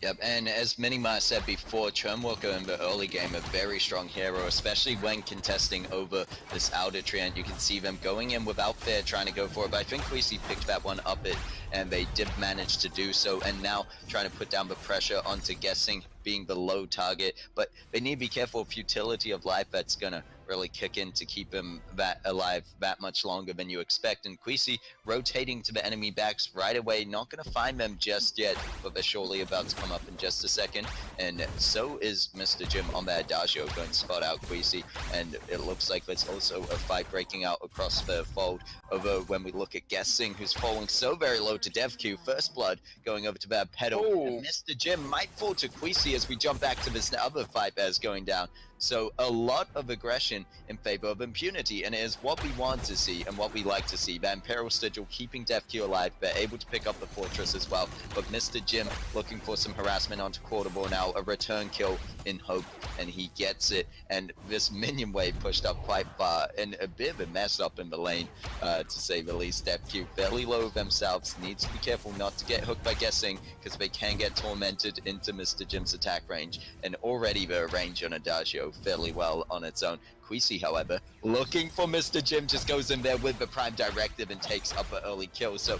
Yep, and as Minima said before, Churnwalker in the early game, a very strong hero, especially when contesting over this outer treant. You can see them going in without fear, trying to go for it, but I think Queasy picked that one up, and they did manage to do so, and now trying to put down the pressure onto Guessing, being the low target, but they need to be careful of Futility of Life that's gonna really kick in to keep him alive that much longer than you expect. And Queasy rotating to the enemy backs right away, not going to find them just yet, but they're surely about to come up in just a second. And so is Mr. Jim on the Adagio going to spot out Queasy, and it looks like there's also a fight breaking out across the fold over when we look at Guessing, who's falling so very low to dev queue. First blood going over to that pedal. And Mr. Jim might fall to Queasy as we jump back to this other fight that's going down. So a lot of aggression in favor of Impunity, and it is what we want to see and what we like to see. That Imperial Sigil keeping DefQ alive, they're able to pick up the Fortress as well, but Mr. Jim looking for some harassment onto Quarterball now, a return kill in Hope, and he gets it, and this minion wave pushed up quite far, and a bit of a mess up in the lane, to say the least. DefQ fairly low themselves, needs to be careful not to get hooked by Guessing, because they can get tormented into Mr. Jim's attack range, and already the range on Adagio go fairly well on its own. Queasy, however, looking for Mr. Jim, just goes in there with the Prime Directive and takes up an early kill. So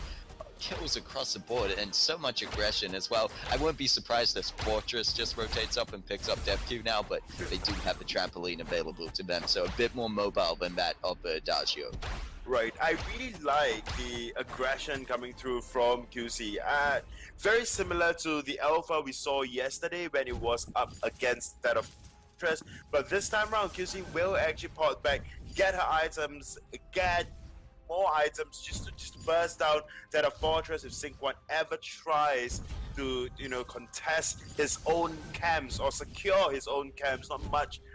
kills across the board and so much aggression as well. I wouldn't be surprised if Fortress just rotates up and picks up DevQ now, but they do have the trampoline available to them, so a bit more mobile than that of Adagio. Right, I really like the aggression coming through from QC. Very similar to the alpha we saw yesterday when it was up against that of Fortress, but this time around QC will actually port back, get her items, get more items just to burst down that a Fortress if Sync1 ever tries to, you know, contest his own camps or secure his own camps.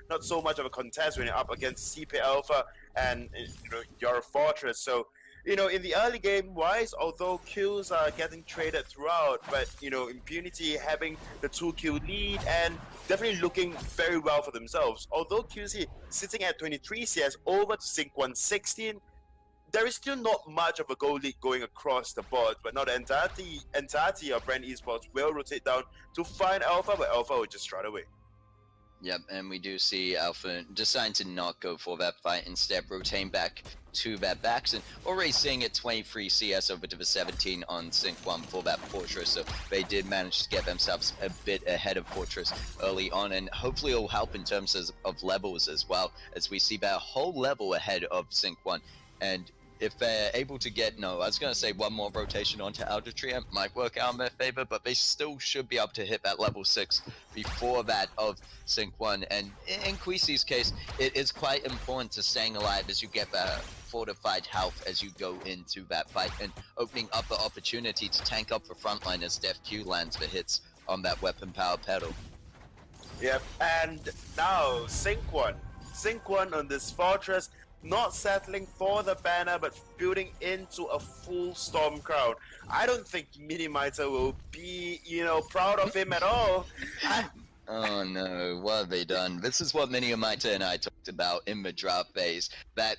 Not so much of a contest when you're up against CP Alpha and, you know, you're a Fortress. So, you know, in the early game wise, although kills are getting traded throughout, but, you know, Impunity having the 2-kill lead and definitely looking very well for themselves. Although QC sitting at 23 CS over to Sync1 16, there is still not much of a goal lead going across the board, but now the entirety of Bren Esports will rotate down to find Alpha, but Alpha will just run away. Yep, and we do see Alpha decide to not go for that fight, instead rotating back to that backs, and already seeing it 23 CS over to the 17 on Sync 1 for that Fortress, so they did manage to get themselves a bit ahead of Fortress early on, and hopefully it'll help in terms of levels as well, as we see that whole level ahead of Sync 1, and if they're able to get, I was going to say one more rotation onto Elder Tree, it might work out in their favor, but they still should be able to hit that level 6 before that of Sync 1. And in Queasy's case, it is quite important to staying alive as you get that fortified health as you go into that fight, and opening up the opportunity to tank up the front line as DevQ lands the hits on that weapon power pedal. Yep, and now Sync 1 on this Fortress, not settling for the banner, but building into a full Storm crowd. I don't think Minimizer will be, you know, proud of him at all. Oh no, what have they done? This is what Minimizer and I talked about in the draft phase, that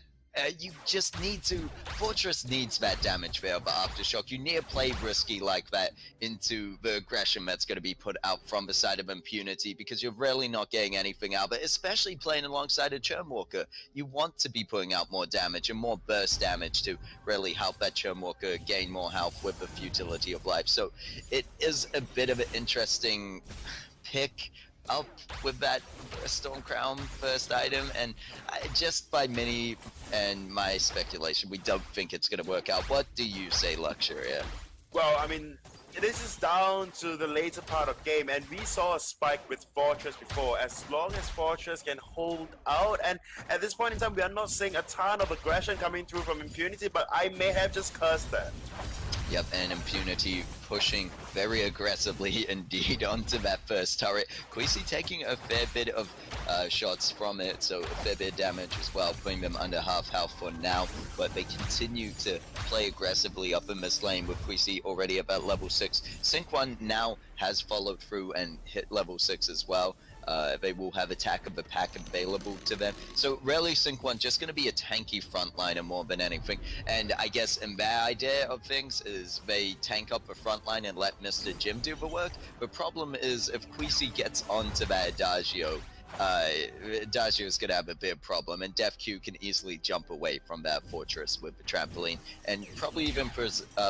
you just need to, Fortress needs that damage there of Aftershock. You need to play risky like that into the aggression that's going to be put out from the side of Impunity, because you're really not getting anything out of it, especially playing alongside a Churnwalker. You want to be putting out more damage and more burst damage to really help that Churnwalker gain more health with the futility of life. So it is a bit of an interesting pick up with that Storm Crown first item, and just by Mini and my speculation, we don't think it's going to work out. What do you say, Luxuria? Well, I mean, this is down to the later part of game, and we saw a spike with Fortress before. As long as Fortress can hold out, and at this point in time, we are not seeing a ton of aggression coming through from Impunity, but I may have just cursed that. Yep, and Impunity pushing very aggressively indeed onto that first turret. Queasy taking a fair bit of shots from it, so a fair bit of damage as well, putting them under half health for now, but they continue to play aggressively up in this lane with Queasy already at that level 6. Sync 1 now has followed through and hit level 6 as well. They will have Attack of the Pack available to them. So really Sync 1 just going to be a tanky frontliner more than anything. And I guess in their idea of things is they tank up the frontline and let Mr. Jim do the work. The problem is if Queasy gets onto that Adagio, Adagio is going to have a big problem, and DevQ can easily jump away from that Fortress with the trampoline and probably even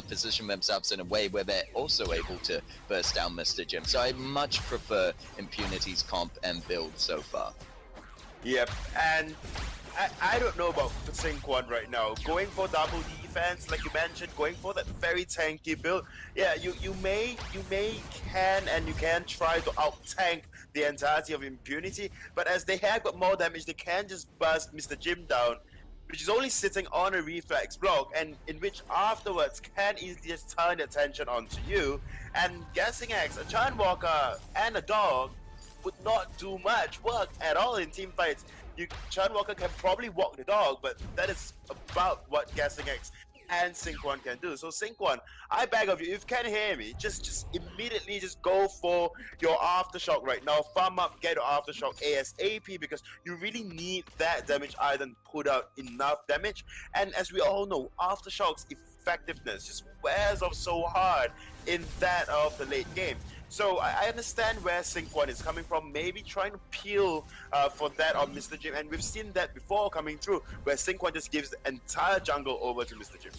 position themselves in a way where they're also able to burst down Mr. Jim. So I much prefer Impunity's comp and build so far. Yep, and I don't know about Sync 1 right now. Going for double defense, like you mentioned, going for that very tanky build. Yeah, you can try to out-tank the entirety of Impunity, but as they have got more damage, they can just bust Mr. Jim down, which is only sitting on a reflex block, and in which afterwards can easily just turn attention onto you. And Guessing X, a Churnwalker, and a dog would not do much work at all in team fights. Churnwalker can probably walk the dog, but that is about what Guessing X and Sync 1 can do. So Sync 1, I beg of you, if you can hear me, just immediately just go for your Aftershock right now. Farm up, get your Aftershock ASAP, because you really need that damage item put out enough damage. And as we all know, Aftershock's effectiveness just wears off so hard in that of the late game. So I understand where Sync1 is coming from, maybe trying to peel for that on Mr. Jim, and we've seen that before coming through, where Sync1 just gives the entire jungle over to Mr. Jim.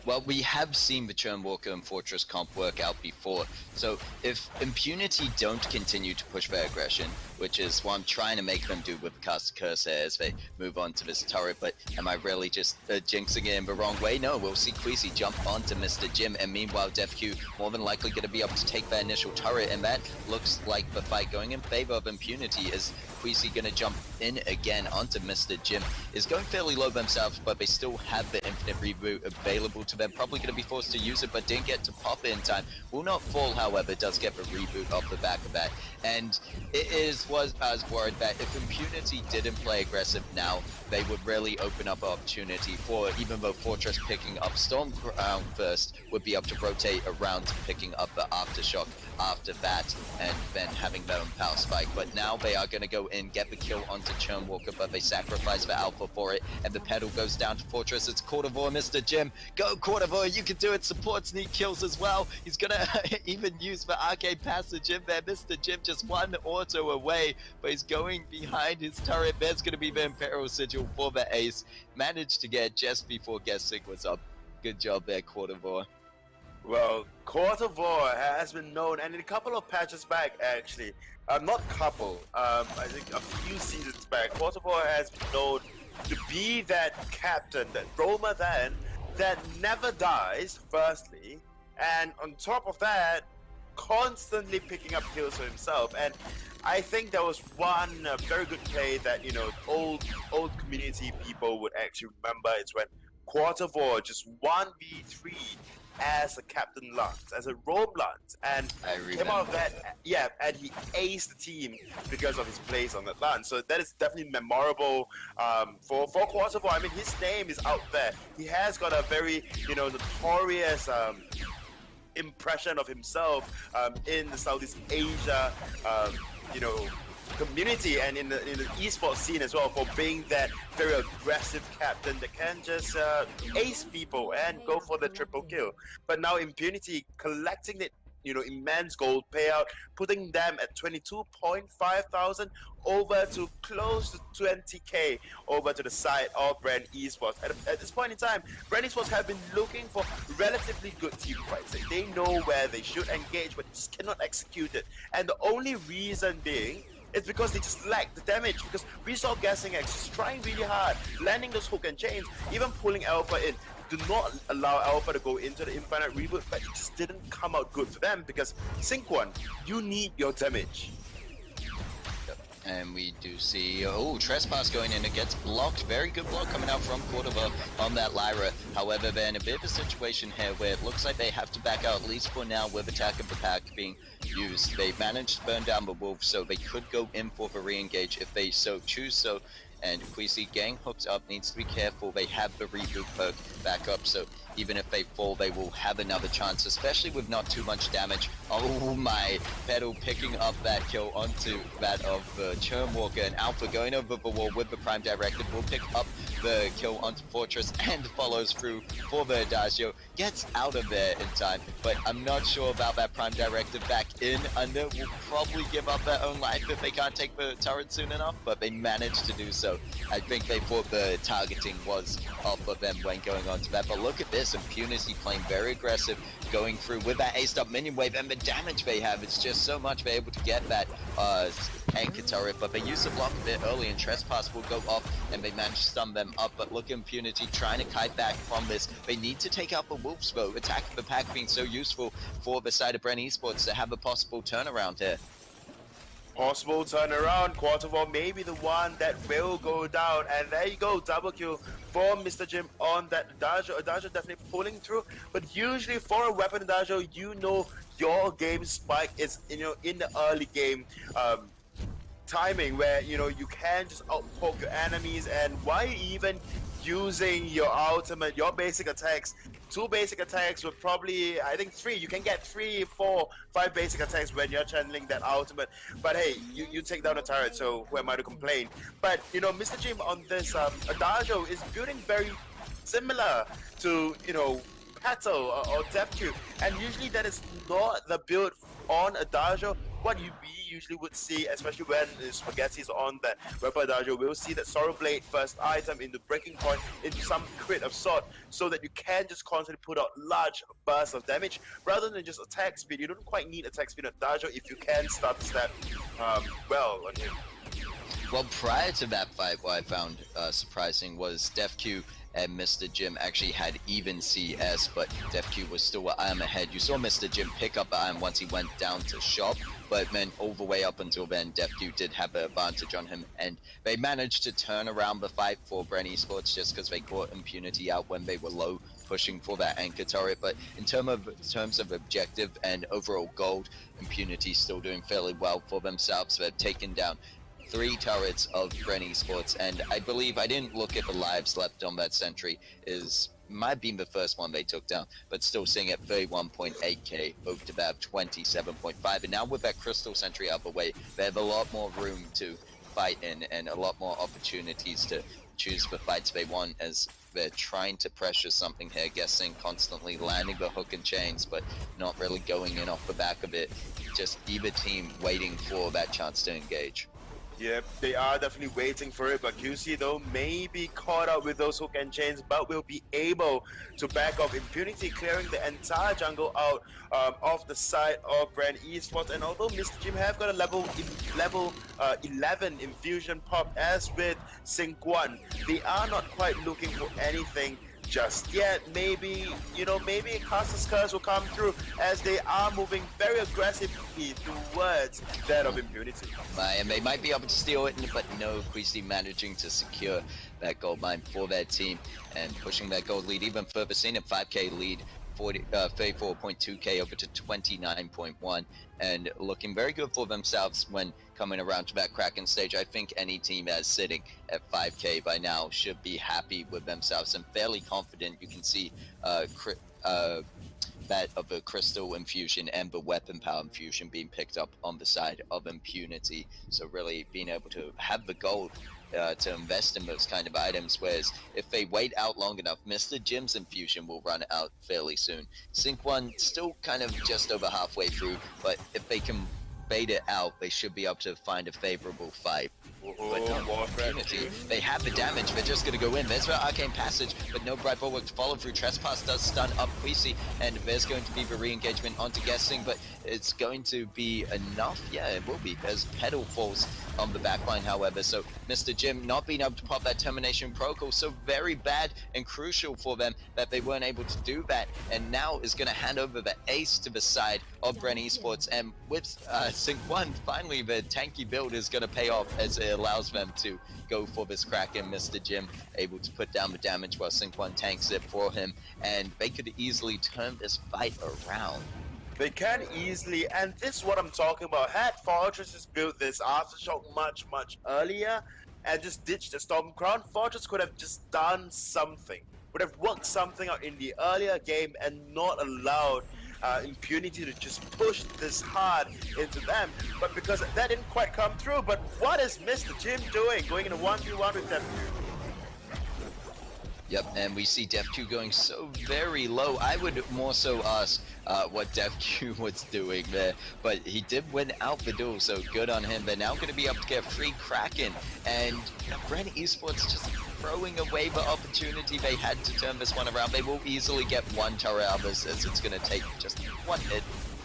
Well, we have seen the Churnwalker and Fortress comp work out before, so if Impunity don't continue to push their aggression, which is what I'm trying to make them do with the Cast Curse as they move on to this turret, but am I really just jinxing it in the wrong way? No, we'll see Queasy jump onto Mr. Jim, and meanwhile DevQ more than likely going to be able to take that initial turret, and that looks like the fight going in favor of Impunity is Queasy going to jump in again onto Mr. Jim. Is going fairly low themselves, but they still have the infinite reboot available to them. Probably going to be forced to use it, but didn't get to pop it in time. Will not fall, however, does get the reboot off the back of that. And it was I was worried that if Impunity didn't play aggressive now, they would really open up an opportunity for, even though Fortress picking up Stormcrown first, would be able to rotate around to picking up the Aftershock after that, and then having their own power spike. But now they are going to go in, get the kill onto Churnwalker, but they sacrifice the Alpha for it, and the pedal goes down to Fortress. It's Cortivore, Mr. Jim. Go Cortivore, you can do it. Supports need kills as well. He's going to even use the Arcade Passage in there. Mr. Jim just one auto away, but he's going behind his turret. There's going to be the Imperial Sigil for the ace. Managed to get just before guessing was up. Good job there, Cortivore. Well, Cortivore has been known, and in a couple of patches back, actually, not couple, I think a few seasons back, Cortivore has been known to be that captain, that roamer then, that never dies, firstly, and on top of that, constantly picking up kills for himself. And I think there was one very good play that, you know, old community people would actually remember. It's when Cortivore just 1v3 as a Captain Lance, as a roam Lance, and came out of that, yeah, and he aced the team because of his plays on that Lance. So that is definitely memorable for Cortivore. I mean, his name is out there. He has got a very, you know, notorious impression of himself in the Southeast Asia, you know, community, and in the esports scene as well, for being that very aggressive captain that can just ace people and go for the triple kill. But now Impunity collecting it, you know, immense gold payout, putting them at 22.5 thousand over to close to 20k over to the side of Bren Esports. At this point in time, Bren Esports have been looking for relatively good team fights. They know where they should engage, but just cannot execute it. And the only reason being, it's because they just lack the damage, because we saw Gassing X just trying really hard, landing those hook and chains, even pulling Alpha in. Do not allow Alpha to go into the infinite reboot, but it just didn't come out good for them, because Sync1, you need your damage. And we do see, oh, Trespass going in, it gets blocked. Very good block coming out from Cordoba on that Lyra. However, they're in a bit of a situation here where it looks like they have to back out, at least for now, with Attack of the Pack being used. They managed to burn down the Wolf, so they could go in for the re-engage if they so choose so. And Queasy gang hooked up, needs to be careful. They have the reboot perk back up, so even if they fall, they will have another chance, especially with not too much damage. Oh my, Pedal picking up that kill onto that of Churnwalker, and Alpha going over the wall with the Prime Directive will pick up the kill onto Fortress and follows through for the Adagio. Gets out of there in time, but I'm not sure about that Prime Directive back in. Under will probably give up their own life if they can't take the turret soon enough, but they managed to do so. I think they thought the targeting was off of them when going on to that, but look at this, Impunity playing very aggressive, going through with that aced up minion wave, and the damage they have, it's just so much they're able to get that anchor turret, but they use the block a bit early, and Trespass will go off, and they manage to stun them up. But look, Impunity trying to kite back from this. They need to take out the Wolves though. Attack of the Pack being so useful for the side of Bren Esports to have a possible turnaround here. Possible turnaround, Cortivore may be the one that will go down, and there you go, double kill for Mr. Jim on that Adagio. Adagio definitely pulling through, but usually for a weapon Adagio, you know your game spike is, you know, in the early game timing, where, you know, you can just outpoke your enemies, and why even using your ultimate, your basic attacks. 2 basic attacks with probably, I think 3. You can get 3, 4, 5 basic attacks when you're channeling that ultimate. But hey, you take down a turret, so who am I to complain? But, you know, Mr. Jim on this Adagio is building very similar to, you know, Petal or DevQ. And usually that is not the build on Adagio, what we usually would see, especially when Spaghetti's on that weapon Adagio, we'll see that Sorrow Blade first item into Breaking Point, into some crit of sort, so that you can just constantly put out large bursts of damage rather than just attack speed. You don't quite need attack speed on Adagio if you can start the step well on him. Well, prior to that fight, what I found surprising was DefQ and Mr. Jim actually had even CS, but DefQ was still an item ahead. You saw Mr. Jim pick up the item once he went down to shop, but then all the way up until then, DefQ did have an advantage on him, and they managed to turn around the fight for Bren Esports just because they caught Impunity out when they were low, pushing for that anchor turret. But in terms of objective and overall gold, Impunity still doing fairly well for themselves. They've taken down 3 turrets of Bren Esports, and I believe, I didn't look at the lives left on that sentry, might be the first one they took down, but still sitting at 31.8k over to that 27.5, and now with that crystal sentry out the way, they have a lot more room to fight in and a lot more opportunities to choose the fights they want, as they're trying to pressure something here, guessing, constantly landing the hook and chains, but not really going in off the back of it. Just either team waiting for that chance to engage. Yeah, they are definitely waiting for it, but QC though may be caught up with those hook and chains, but will be able to back off. Impunity clearing the entire jungle out off the side of Bren Esports, and although Mr. Jim have got a level 11 infusion pop as with Sync 1, they are not quite looking for anything just yet. Maybe, maybe a Caster's Curse will come through as they are moving very aggressively towards that of Impunity. And they might be able to steal it, but no, Queasy managing to secure that gold mine for their team and pushing that gold lead even further, seeing a 5k lead, 34.2k over to 29.1, and looking very good for themselves when coming around to that Kraken stage. I think any team that's sitting at 5k by now should be happy with themselves and fairly confident. You can see that of the crystal infusion and the weapon power infusion being picked up on the side of Impunity, so really being able to have the gold to invest in those kind of items, whereas if they wait out long enough, Mr. Jim's infusion will run out fairly soon. Sync 1 still kind of just over halfway through, but if they can bait it out, they should be able to find a favorable fight. But no, Impunity, they have the damage, they're just going to go in. There's the Arcane Passage, but no Bright Bulwark to follow through. Trespass does stun up Queasy, and there's going to be the re-engagement onto Guessing, but it's going to be enough. Yeah, it will be, as Petal falls on the backline, however. So Mr. Jim not being able to pop that Termination Protocol, so very bad and crucial for them that they weren't able to do that, and now is going to hand over the ace to the side of Bren Esports, and with Sync 1, finally the tanky build is going to pay off as it allows them to go for this Kraken. Mr. Jim able to put down the damage while Sync 1 tanks it for him, and they could easily turn this fight around. They can easily, and this is what I'm talking about. Had Fortress just built this Aftershock much earlier and just ditched the Storm Crown, Fortress could have just done something, would have worked something out in the earlier game and not allowed Impunity to just push this hard into them. But because that didn't quite come through, but what is Mr. Jim doing? Going in a 1v1 with them? Yep, and we see DefQ going so very low. I would more so ask what DefQ was doing there, but he did win out the duel, so good on him. They're now going to be able to get a free Kraken, and Bren Esports just throwing away the opportunity they had to turn this one around. They will easily get one turret out of this, as it's going to take just one hit.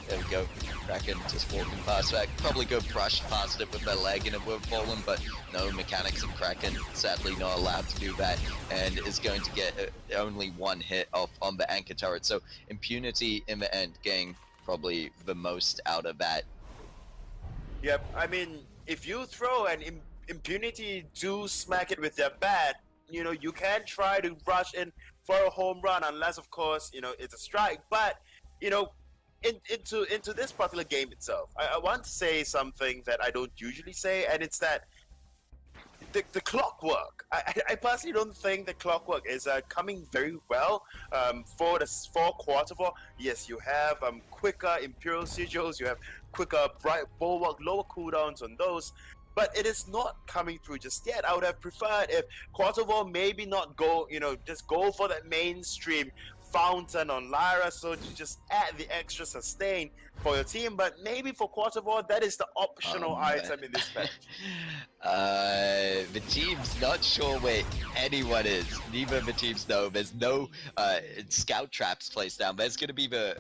There we go. Kraken just walking past that. Probably go brush past it with their leg and it would have fallen, but no, mechanics of Kraken sadly not allowed to do that, and is going to get only one hit off on the anchor turret. So Impunity in the end getting probably the most out of that. Yep, I mean, if you throw an Impunity do smack it with their bat, you can try to rush in for a home run, unless of course, it's a strike, but, into this particular game itself, I want to say something that I don't usually say, and it's that the clockwork. I personally don't think the clockwork is coming very well for quarter four. Yes, you have quicker Imperial Sigils, you have quicker Bright Bulwark, lower cooldowns on those, but it is not coming through just yet. I would have preferred if quarter four maybe not go, just go for that mainstream Fountain on Lyra, so you just add the extra sustain for your team. But maybe for Quarter War, that is the optional item in this patch. The team's not sure where anyone is. Neither of the teams know. There's no scout traps placed down. There's going to be the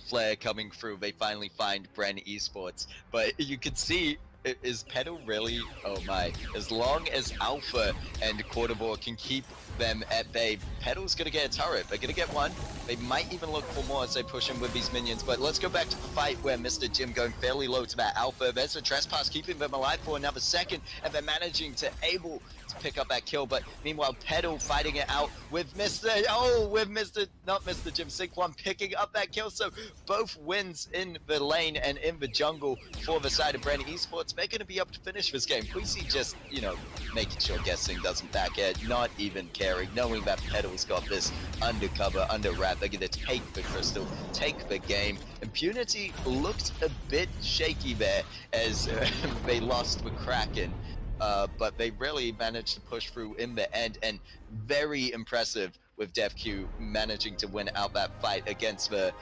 flare coming through. They finally find Bren Esports. But you can see, is Pedal really? Oh my. As long as Alpha and Quarterboard can keep them at bay, Pedal's gonna get a turret. They're gonna get one. They might even look for more as they push him with these minions. But let's go back to the fight where Mr. Jim going fairly low to that Alpha. There's a trespass keeping them alive for another second, and they're managing to able to pick up that kill. But meanwhile, Pedal fighting it out with not Mr. Jim, Sync One picking up that kill. So both wins in the lane and in the jungle for the side of Bren Esports. They're gonna be up to finish this game. Queasy just, making sure guessing doesn't back edge, not even caring, knowing that Pedal's got this undercover, under wrap. They're gonna take the crystal, take the game. Impunity looked a bit shaky there as they lost the Kraken. But they really managed to push through in the end, and very impressive with DevQ managing to win out that fight against the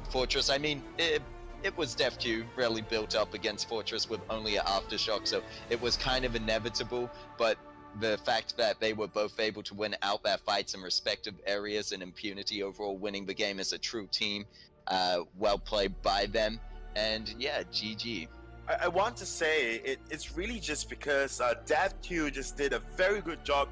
Fortress. I mean, it was DevQ really built up against Fortress with only an Aftershock, so it was kind of inevitable, but the fact that they were both able to win out their fights in respective areas and Impunity overall winning the game as a true team, well played by them, and yeah, GG. I want to say it's really just because DevQ just did a very good job